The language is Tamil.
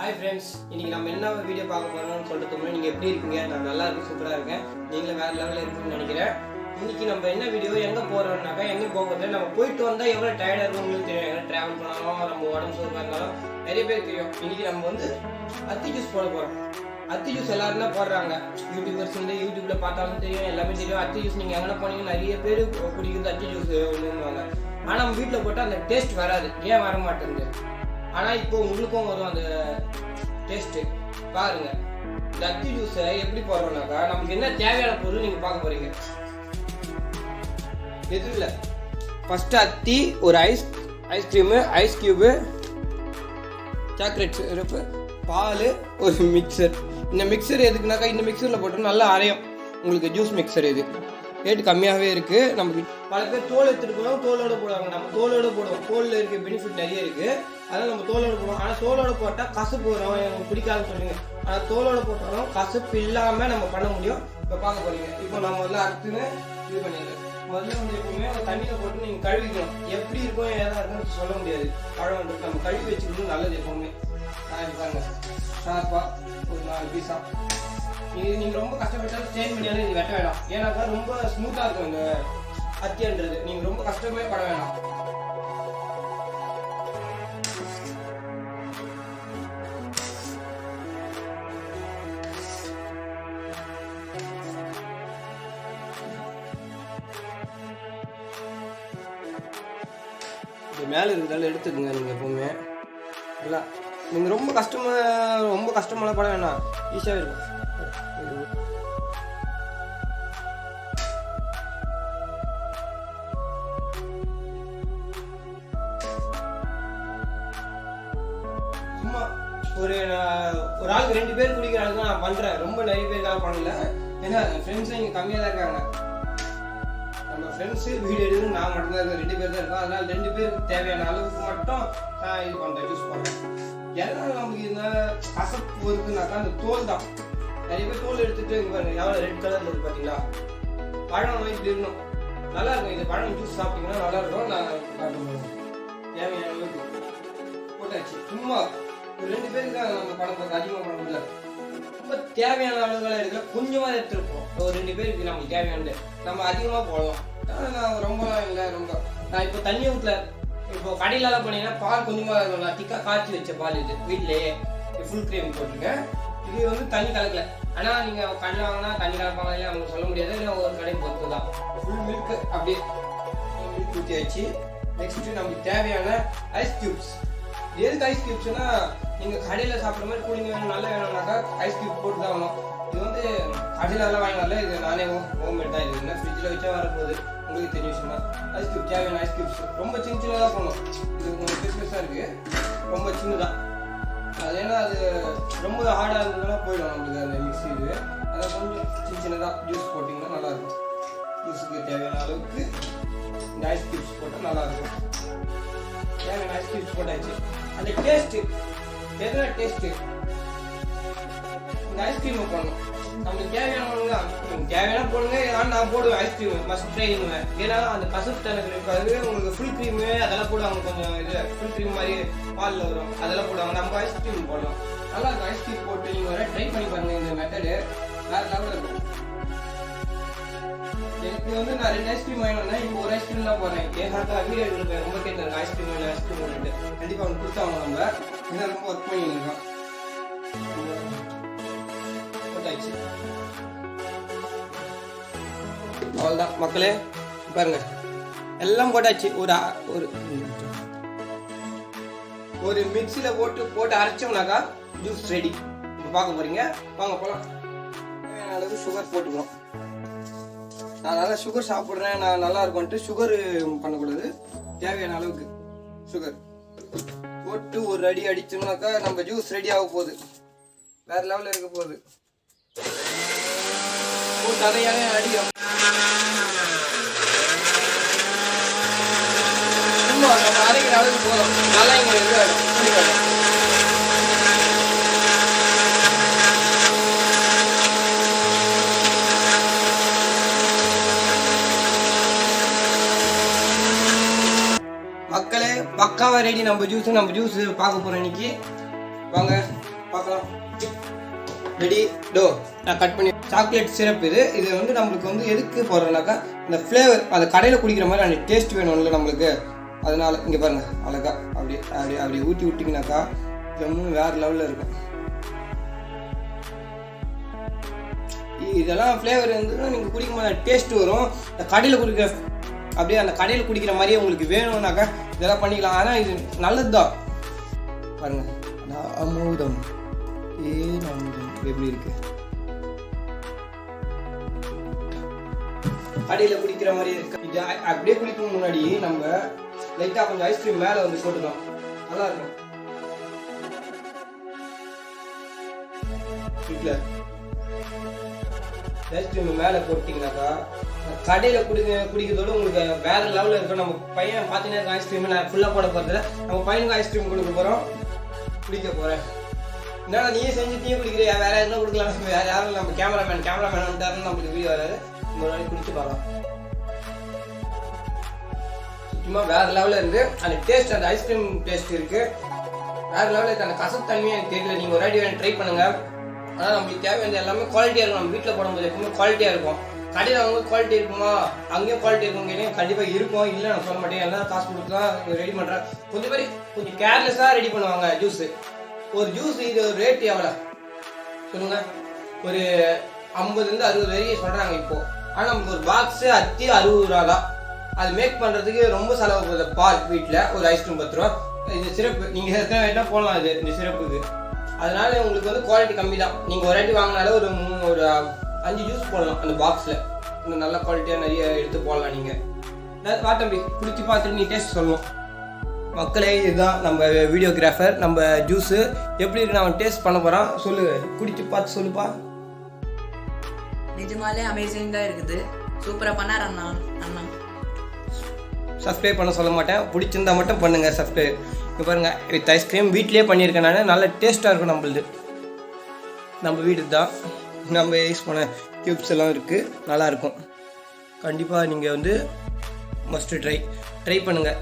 Hi friends, இன்னைக்கு நம்ம என்ன வீடியோ பார்க்க போறோம்னு சொல்லிட்டு நீங்க எப்படி இருக்கீங்க? நான் நல்லா இருக்கேன், சூப்பரா இருக்கேன். நீங்களும் வேற லெவல்ல இருக்கீங்கன்னு நினைக்கிறேன். இன்னைக்கு நம்ம என்ன வீடியோ எங்க போறோம்னாக்கா எங்க போறது நம்ம போயிட்டு வந்தா எவ்வளவு டயர்டா இருக்கும் உங்களுக்கு தெரியும். எங்க டிராவல் பண்ணாலும் நம்ம உடம்பு சோர்வா இருந்தாலும் நிறைய பேர் தெரியும். இன்னைக்கு நம்ம வந்து அத்தி ஜூஸ் போட போறோம். அத்தி ஜூஸ் எல்லாரும் தான் போடுறாங்க. யூடியூபர்ஸ் வந்து யூடியூப்ல பார்த்தாலும் தெரியும், எல்லாமே தெரியும். அத்தி ஜூஸ் நீங்க எங்க போனீங்க நிறைய பேர் குடிக்கிறது அத்தி ஜூஸ் ஒண்ணுவாங்க. ஆனா நம்ம வீட்டுல போட்டா அந்த டேஸ்ட் வராது. ஏன் வர மாட்டேங்குது? ஆனா இப்போ உங்களுக்கும் வரும் அந்த டேஸ்ட். பாருங்க இந்த அத்தி ஜூஸை எப்படி போடுறோம்னாக்கா நமக்கு என்ன தேவையான பொருள் நீங்க பார்க்க போறீங்க. எதுவும் இல்லை, ஃபர்ஸ்ட் அத்தி, ஒரு ice cream, ice cube, chocolate syrup, பால், ஒரு மிக்சர். இந்த மிக்சர் எதுக்குனாக்கா இந்த மிக்சரில் போட்டு நல்லா அரையும். உங்களுக்கு ஜூஸ் மிக்சர் இது ரேட்டு கம்மியாகவே இருக்குது. நமக்கு பல பேர் தோல் எடுத்துகிட்டு போடுவாங்க, தோலோடு போடுவாங்க. நம்ம தோலோடு போடுவோம். தோலில் இருக்க பெனிஃபிட் நிறைய இருக்குது, அதனால் நம்ம தோலோடு போடுவோம். ஆனால் தோலோடு போட்டால் கசப்பு வரும், எனக்கு பிடிக்காதுன்னு சொல்லுங்க. ஆனால் தோலோடு போட்டாலும் கசப்பு இல்லாமல் நம்ம பண்ண முடியும். இப்போ பார்க்க போறீங்க. இப்போ நம்ம வந்து அறுத்துன்னு இது பண்ணிடுறேன். முதல்ல வந்து எப்பவுமே தண்ணியில் போட்டு நீங்கள் கழுவிக்கணும். எப்படி இருக்கும் ஏதாவது இருக்குன்னு சொல்ல முடியாது. பழம் நம்ம கழுவி வச்சுக்கணும், நல்லது எப்பவுமே. பாருங்க ஷார்ப்பாக ஒரு 4 பீஸா. இது நீங்கள் ரொம்ப கஷ்டப்பட்டாலும் ஸ்டெயின் பண்ணியாலும் இது வெட்ட வேண்டாம். ஏன்னாக்கா ரொம்ப ஸ்மூத்தாக இருக்கும் இந்த அத்தின்றது. நீங்கள் ரொம்ப கஷ்டமே பட வேண்டாம். இது மேலே இருக்கிறதால எடுத்துக்கோங்க. நீங்கள் எப்பவுமே இல்லை, நீங்கள் ரொம்ப கஷ்டமெல்லாம் பட வேணாம், ஈஸியாக இருக்கும். சும்மா ஒரு ஆளுக்கு 2 பேர் குடிக்கிற ஆளுக்கு நான் பண்ணுறேன். ரொம்ப நிறைய பேருக்காக பண்ணல, ஏன்னா ஃப்ரெண்ட்ஸும் இங்கே கம்மியாக தான் இருக்காங்க. நம்ம ஃப்ரெண்ட்ஸு வீடியோ எடுத்து நான் மட்டும்தான் இருக்கேன், 2 பேர் தான் இருக்கோம். அதனால் 2 பேருக்கு தேவையான அளவுக்கு மட்டும் நான் இது பண்ணுறேன், யூஸ் பண்ணுறேன். எதனால் நமக்கு இந்த கசப்பு இருக்குனாக்கா அந்த தோல் தான். நிறைய பேர் தோல் எடுத்துட்டு இங்கே பாருங்க எவ்வளோ ரெட் கலரில் இருக்குது பார்த்தீங்களா. பழம் இப்படி இருக்கணும், நல்லா இருக்கும். இது பழம் ஜூஸ் சாப்பிட்டீங்கன்னா நல்லா இருக்கும். நான் காட்டுறேன். தேவையான அளவுக்கு போட்டாச்சு. சும்மா ஒரு 2 பேருக்கு தான் நம்ம படம் பார்த்து அதிகமாக பண்ண முடியல. ரொம்ப தேவையான அளவுகளை எடுக்கல, கொஞ்சமாக எடுத்துருப்போம். ஒரு 2 பேருக்கு நமக்கு தேவையானது நம்ம அதிகமாக போடலாம். நான் ரொம்ப இல்லை, நான் இப்போ தண்ணி ஊற்றல. இப்போ கடையிலலாம் போனீங்கன்னா பால் கொஞ்சமாக இருக்கும். நான் திக்காக காய்ச்சி வச்ச பால் இது வீட்டிலேயே ஃபுல் க்ரீம் போட்டிருக்கேன். இது வந்து தண்ணி கலக்கல. ஆனால் நீங்கள் கடையில் வாங்கினா தண்ணி கலப்பாங்க இல்லை, அவங்க சொல்ல முடியாது. இல்லை ஒரு கடை பொறுத்து தான். ஃபுல் மில்க் அப்படியே மில்க் ஊற்றி வச்சு நெக்ஸ்ட்டு நமக்கு தேவையான ஐஸ் கியூப்ஸ். எதுக்கு ஐஸ் கியூப்ஸ்னா நீங்கள் கடையில் சாப்பிட்ற மாதிரி கூலிங் வேணும், நல்லா வேணும்னாக்கா ஐஸ் கியூப் போட்டு தான் ஆகணும். இது வந்து கடையில் எல்லாம் வாங்கி வரல, இது நானே ஹோம்மேட் தான். இது ஃப்ரிட்ஜில் வச்சா வரப்போகுது, உங்களுக்கு தெரியும். விஷயமா ஐஸ் கியூப் தேவையான ஐஸ் கியூப்ஸ் ரொம்ப சின்னதாக போகணும். இது கொஞ்சம் பெருசாக இருக்குது, ரொம்ப சின்னதாக. அது ஏன்னா அது ரொம்ப ஹார்டாக இருந்ததுன்னா போயிடும் நம்மளுக்கு அந்த மிக்ஸி. இது அதை கொஞ்சம் சின்னதாக ஜூஸ் போட்டிங்கன்னா நல்லாயிருக்கும். ஜூஸுக்கு தேவையான அளவுக்கு இந்த ஐஸ் கியூப்ஸ் போட்டால் நல்லாயிருக்கும். தேவையான ஐஸ் கியூப்ஸ் போட்டாச்சு. அந்த டேஸ்ட்டு எதனா டேஸ்ட்டு இந்த ஐஸ்கிரீமை போடணும். நம்மளுக்கு தேவையானவங்க தேவையான போடுங்க. ஏன்னா நான் போடுவேன் ஐஸ்கிரீம் மஸ்ட் ட்ரைனுவேன். ஏன்னா அந்த கசப்பு தனக்கு இருக்காது. உங்களுக்கு ஃபுல் க்ரீமு அதெல்லாம் போடுவாங்க. கொஞ்சம் இது ஃபுல் க்ரீம் மாதிரி பாலில் வரும், அதெல்லாம் போடுவாங்க. நம்ம ஐஸ்கிரீம் போடலாம், நல்லா இருக்கும். ஐஸ்கிரீம் போட்டு நீங்கள் வர ட்ரை பண்ணி பாருங்க. இந்த மெத்தடு வேறு லெவலில் இருக்கும். எனக்கு வந்து நான் 2 ஐஸ்கிரீம் வாங்கினேன். இப்போ ஒரு ஐஸ்கிரீம் தான் போடுறேன். ஏன்னா வீடியோ எடுக்கிறேன், ரொம்ப கேட்டாங்க ஐஸ்கிரீம் வேணும் ஐஸ்கிரீம் வேணுட்டு. கண்டிப்பாக அவங்க கொடுத்தாங்க. நம்ம இதான் ரொம்ப ஒர்க் பண்ணியிருக்கோம். போட்டாச்சு, அவ்வளோதான் மக்களே. பாருங்க எல்லாம் போட்டாச்சு. ஒரு மிக்சியில் போட்டு அரைச்சோம்னாக்கா ஜூஸ் ரெடி. இப்போ பார்க்க போறீங்க, வாங்க போகலாம். தேவையான அளவுக்கு சுகர் போட்டுக்கணும். நான் நல்லா சுகர் சாப்பிட்றேன், நான் நல்லா இருக்கும்ட்டு சுகர் பண்ணக்கூடாது. தேவையான அளவுக்கு சுகர் போட்டு ஒரு அடி அடிச்சோம்னாக்கா நம்ம ஜூஸ் ரெடி ஆக போகுது. வேற லெவலில் இருக்க போகுது. போட்டு அதையாவே அடிக்கும். சும்மா நம்ம அரைக்கிற அளவுக்கு போதும். நல்லா இங்கே இருக்கு. மக்களே பக்காவா ரெடி. நம்ம ஜூஸ் பார்க்க போறோம் இன்னைக்கு. வாங்க பார்க்கலாம். ரெடி டோ நான் கட் பண்ணி சாக்லேட் சிரப் இது வந்து நம்மளுக்கு வந்து எதுக்கு போடுறோம்னாக்கா இந்த ஃப்ளேவர் அந்த கடையில் குடிக்கிற மாதிரி அந்த டேஸ்ட் வேணும்ல நம்மளுக்கு. அதனால இங்கே பாருங்க அழகா அப்படி ஊற்றி விட்டிங்கனாக்கா ஜம்முன்னு வேறு லெவலில் இருக்கும். இதெல்லாம் ஃப்ளேவர் வந்து நீங்கள் குடிக்கும் போது டேஸ்ட் வரும். இந்த கடையில் குடிக்கிற அப்படியே அந்த கடையில் குடிக்கிற மாதிரியே உங்களுக்கு வேணும்னாக்கா இதெல்லாம் பண்ணிக்கலாம். ஆனால் இது நல்லது தான். பாருங்க அமுதம் அமுதம் எப்படி இருக்கு, கடையில் குடிக்கிற மாதிரி இருக்கு. இது அப்படியே குடிக்கும் முன்னாடி நம்ம லைட்டாக கொஞ்சம் ஐஸ்கிரீம் மேலே வந்து போட்டுக்கலாம், நல்லா இருக்கும். வீட்டில் ஐஸ்கிரீம் மேலே போட்டிங்கனாக்கா கடையில் குடிக்கிறதோட உங்களுக்கு வேற லெவலில் இருக்கும். நம்ம பையன் பார்த்தீங்கன்னா ஐஸ்கிரீம் நான் ஃபுல்லாக போட போகிறதில்ல, நம்ம பையனுக்கு ஐஸ்கிரீம் கொடுக்க போகிறோம், குடிக்க போகிறேன். என்னடா நீயே செஞ்சு நீயே குடிக்கிறியா, வேற எதுவும் கொடுக்கலாம், வேற யாரும் நம்ம கேமராமேன் வந்துட்டாருன்னு நம்மளுக்கு வீடியோ வராது. ஒரு நாளைக்கு குடிச்சு பார்க்கலாம். சும்மா வேற லெவலில் இருக்கு அந்த டேஸ்ட், அந்த ஐஸ்கிரீம் டேஸ்ட் இருக்கு வேற லெவலில் இருக்கு. அந்த கசப்பு தன்மையே எனக்கு தெரியல, நீங்கள் ஒரு வாட்டி ட்ரை பண்ணுங்க. ஆனால் நம்மளுக்கு தேவையான எல்லாமே குவாலிட்டியாக இருக்கும். நம்ம வீட்டில் போடும்போது எப்பவுமே குவாலிட்டியாக இருக்கும். கடையில் அவங்க குவாலிட்டி இருக்குமா, அங்கேயும் குவாலிட்டி இருக்கும் கேட்டீங்க, கண்டிப்பாக இருக்கும். இல்லை நான் சொல்ல மாட்டேன், எல்லாம் காசு கொடுத்து தான் ரெடி பண்ணுறேன். கொஞ்சம் பேர் கொஞ்சம் கேர்லெஸ்ஸாக ரெடி பண்ணுவாங்க. ஜூஸு ஒரு ஜூஸ் இது ரேட் எவ்வளோ சொல்லுங்க, ஒரு 50-60 வரைக்கும் சொல்கிறாங்க இப்போது. ஆனால் நமக்கு ஒரு பாக்ஸு 60 ரூபா தான். அது மேக் பண்ணுறதுக்கு ரொம்ப செலவு போகுது. பால் வீட்டில் ஒரு ஐஸ்கிரீம் 10 ரூபா. இந்த சிறப்பு நீங்கள் எத்தனை வேணா போடலாம் இது இந்த சிறப்புக்கு. அதனால உங்களுக்கு வந்து குவாலிட்டி கம்மி தான். நீங்கள் ஒரு வாட்டி வாங்கினால ஒரு 5 ஜூஸ் போடலாம் அந்த பாக்ஸில். இன்னும் நல்ல குவாலிட்டியாக நிறைய எடுத்து போடலாம். நீங்கள் வா தம்பி குடிச்சு பார்த்துட்டு நீ டேஸ்ட் சொல்லுவோம். மக்களே இதுதான் நம்ம வீடியோகிராஃபர். நம்ம ஜூஸு எப்படி இருக்கு நான் டேஸ்ட் பண்ண போகிறான். சொல்லு, குடிச்சு பார்த்து சொல்லுப்பா. நிஜமாலே அமேசிங்காக இருக்குது. சூப்பராக பண்ணார் அண்ணா. சப்ஸ்கிரைப் பண்ண சொல்ல மாட்டேன், பிடிச்சிருந்தா மட்டும் பண்ணுங்கள் சப்ஸ்கிரைப். இப்போ பாருங்கள் வித் ஐஸ்கிரீம் வீட்லேயே பண்ணியிருக்கேன் நான். நல்ல டேஸ்ட்டாக இருக்கும். நம்மளுது நம்ம வீடு தான், நம்ம யூஸ் பண்ண க்யூப்ஸ் எல்லாம் இருக்குது, நல்லாயிருக்கும். கண்டிப்பாக நீங்கள் வந்து மஸ்ட்டு ட்ரை பண்ணுங்கள்.